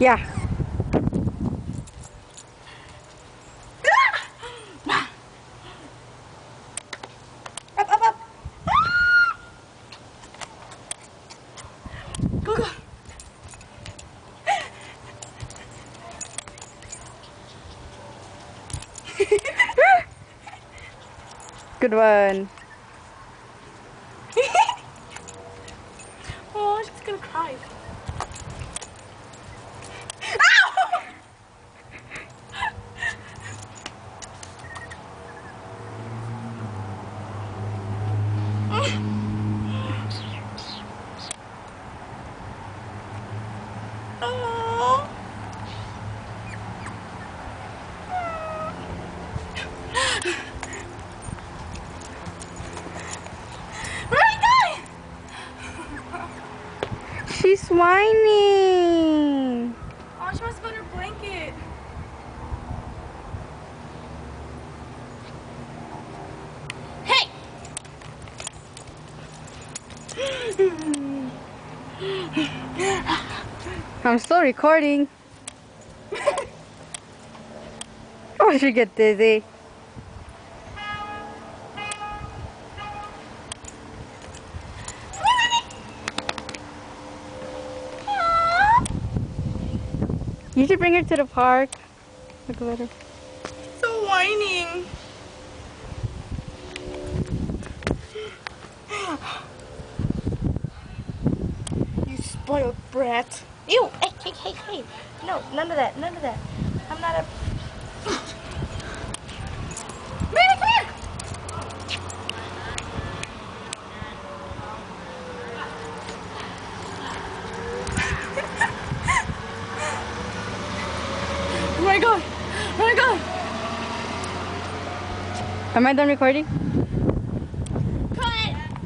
Yeah. Up, up, up. Go, go. Good one. Oh, she's gonna cry. Oh. Where are you going? She's whining. Oh, she wants to go in her blanket. Hey! I'm still recording. Oh, she get dizzy. You should bring her to the park. Look at her. So whining. You spoiled brat. Ew! Hey, hey, hey, hey! No, none of that, none of that. I'm not a... Baby, come here! Where are you going? Where are you going? Am I done recording?